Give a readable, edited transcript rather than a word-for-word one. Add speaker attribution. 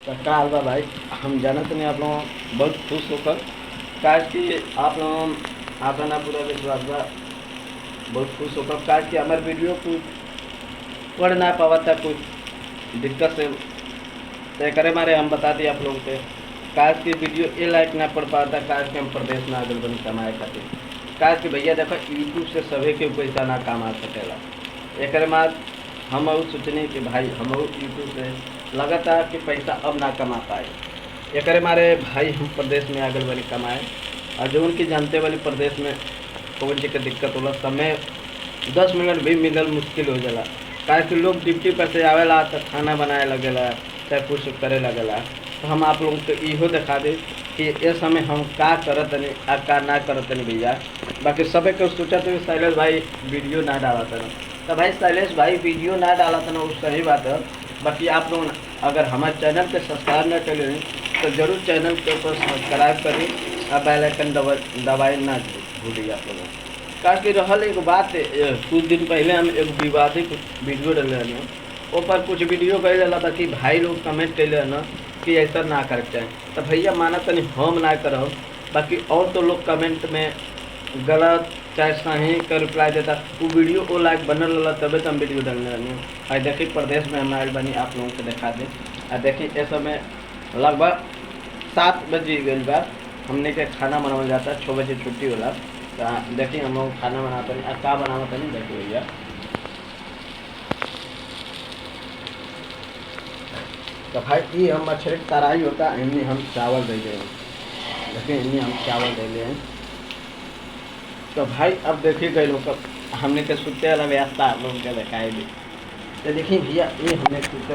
Speaker 1: का हाल बा भाई। हम जानत नहीं आप लोग बहुत खुश होकर काश कि आप लोग आपका ना पूरा विश्वास बा। बहुत खुश होकर काश कि हमारे वीडियो कुछ पढ़ ना पावा था, कुछ दिक्कत से तय करे मारे हम बता दिए आप लोगों से। काश की वीडियो ये लाइक ना पढ़ पाता, काश कि हम प्रदेश में आगे बन कमाए खातिर। काश कि भैया देखो यूट्यूब से सभी के पैसा ना कमा सकेला। एक बाद हम और सोचने कि भाई हम यूट्यूब से लगातार कि पैसा अब ना कमा पाए। एक मारे भाई हम प्रदेश में आगे बनी कमाए और जो उनकी जानते वाली प्रदेश में कौन जी का दिक्कत होला, समय 10 मिनट भी मिलल मुश्किल हो जाला। काहे कि लोग ड्यूटी पर से आवेला तो खाना बनाए लगेला, चाहे कुछ करे लगेला। तो हम आप लोगों को इहो दिखा दे कि इस समय हम का करत नहीं आ का ना करत नहीं भैया। बाकी सब के सोचा तो शैलेश भाई वीडियो ना डाला था, तो भाई शैलेश भाई वीडियो ना डाला था ना, वो सही बात है। बाकी आप लोग अगर हमारे चैनल पे सब्सक्राइब ना करें तो ज़रूर चैनल के ऊपर सब्सक्राइब करें और बेल आइकन दबाए ना भूलिए आप लोगों। काहे कि रहल एक बात, कुछ दिन पहले हम एक विवादित वीडियो डाले हैं, ऊपर कुछ वीडियो कैले ला बाकी भाई लोग कमेंट कैले ना कि ऐसा ना करके चाहे। तो भैया माना तनी हम ना करब, बाकी और तो लोग कमेंट में गलत चाहे सही का रिप्लाई देता। वो वीडियो वो लायक बनल रहा तबे तो हम वीडियो डालने रही। और देखिए प्रदेश में हम आयल बनी, आप लोगों को दिखा दें। और देखिए इस समय लगभग 7 बजे गई बा। हमने के खाना बनावल जाता है, 6 बजे छुट्टी होला। तो देखिए हम लोग खाना बनाते नहीं, क्या बनावत नहीं देखिए भैया। तो भाई ये हम मछली तराई होता है, इनमें हम चावल दे हैं। देखिए इनमें हम चावल दे हैं। तो भाई अब देखिए गए लोग हमने के सुते वाला व्यवस्था आप लोगों को दिखाई दी। तो देखिए भैया ये हमने सुते